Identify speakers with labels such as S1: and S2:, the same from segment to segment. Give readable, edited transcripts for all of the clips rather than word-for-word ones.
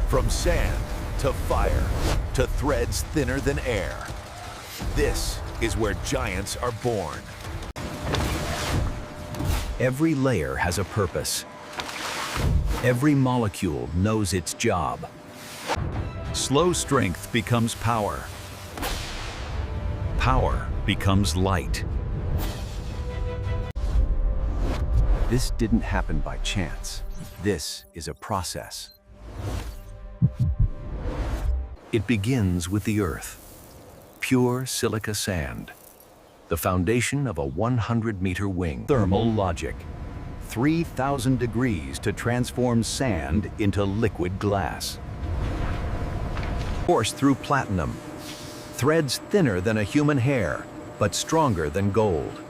S1: From sand to fire to threads thinner than air. This is where giants are born. Every layer has a purpose. Every molecule knows its job. Slow strength becomes power. Power becomes light. This didn't happen by chance. This is a process. It begins with the Earth. Pure silica sand. The foundation of a 100-meter wing. Thermal logic. 3,000 degrees to transform sand into liquid glass. Force through platinum. Threads thinner than a human hair, but stronger than gold.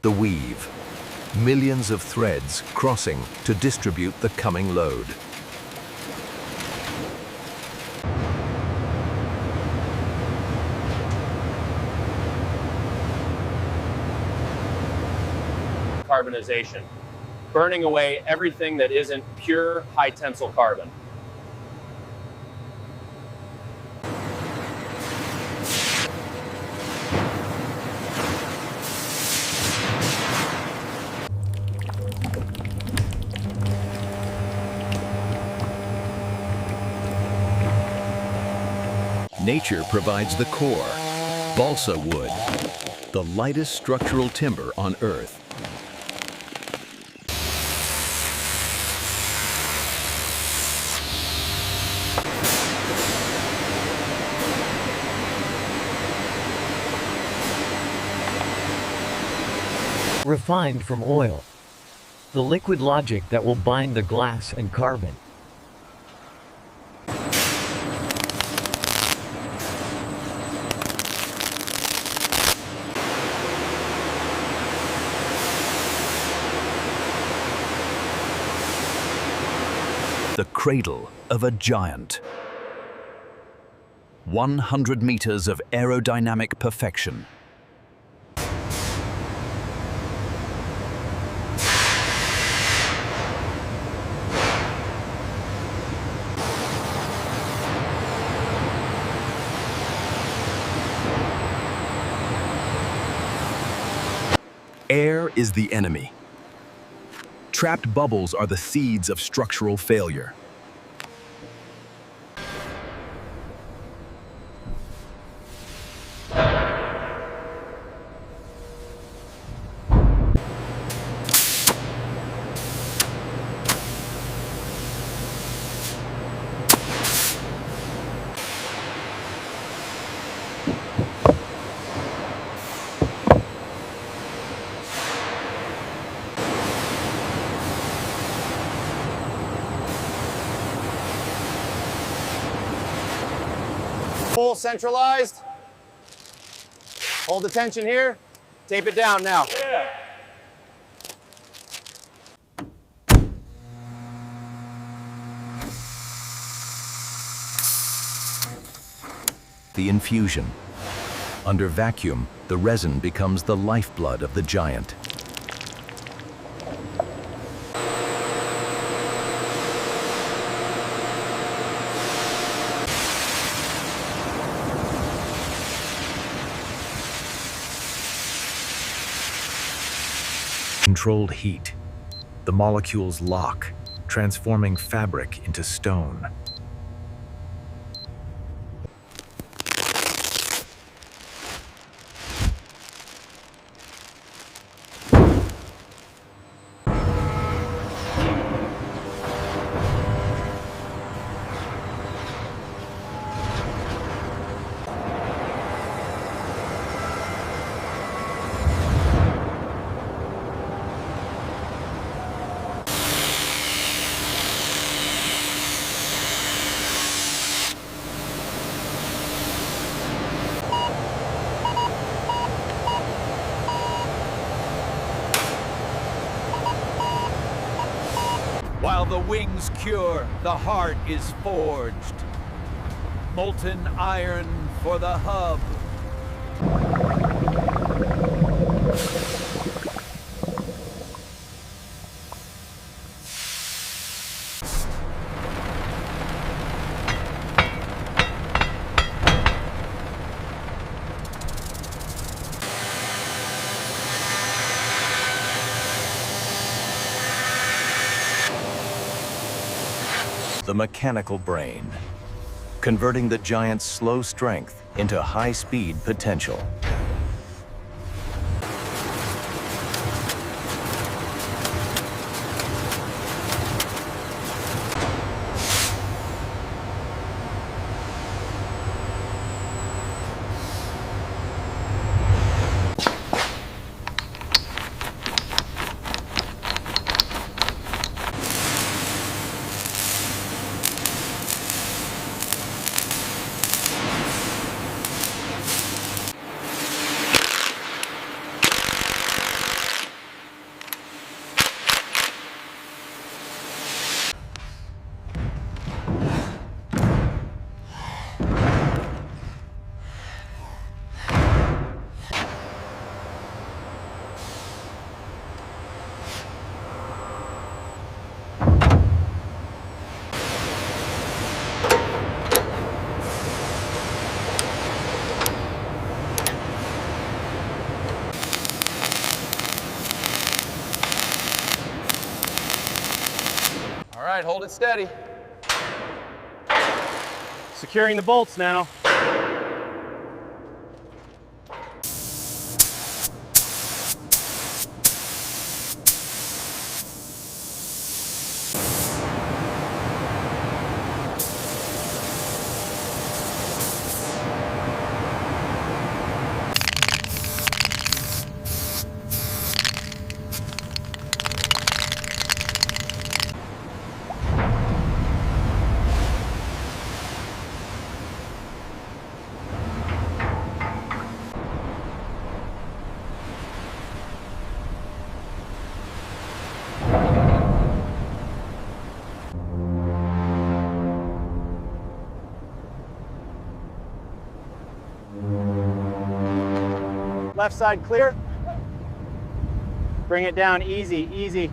S1: The weave. Millions of threads crossing to distribute the coming load.
S2: Carbonization, burning away everything that isn't pure high tensile carbon.
S1: Nature provides the core, balsa wood, the lightest structural timber on Earth.
S3: Refined from oil. The liquid logic that will bind the glass and carbon.
S1: The cradle of a giant. 100 meters of aerodynamic perfection. Air is the enemy. Trapped bubbles are the seeds of structural failure.
S2: Full centralized. Hold the tension here. Tape it down now. Yeah.
S1: The infusion. Under vacuum, the resin becomes the lifeblood of the giant. Controlled heat. The molecules lock, transforming fabric into stone.
S4: While the wings cure, the heart is forged. Molten iron for the hub.
S1: the mechanical brain, converting the giant's slow strength into high-speed potential.
S2: All right, hold it steady. Securing the bolts now. Left side clear. Bring it down easy, easy.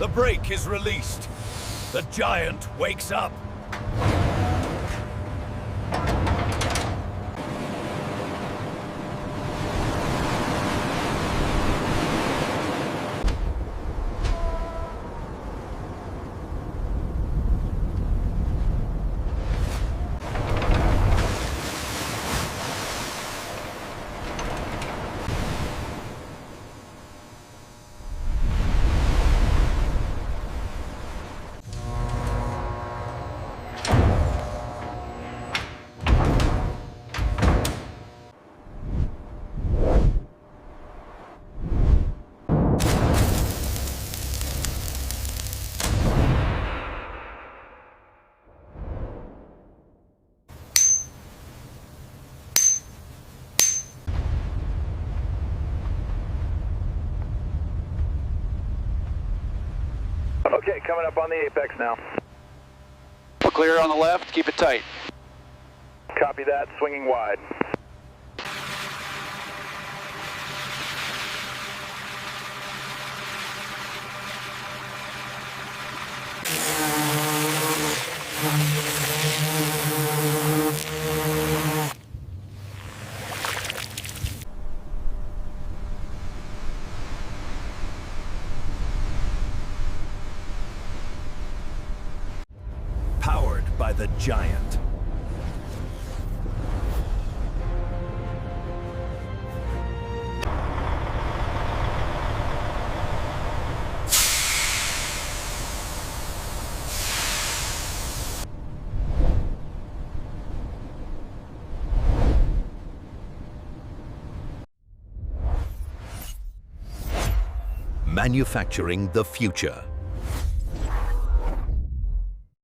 S4: The brake is released. The giant wakes up.
S5: Okay, coming up on the apex now.
S6: Clear on the left, keep it tight.
S5: Copy that, swinging wide.
S4: Powered by the giant.
S1: Manufacturing the future.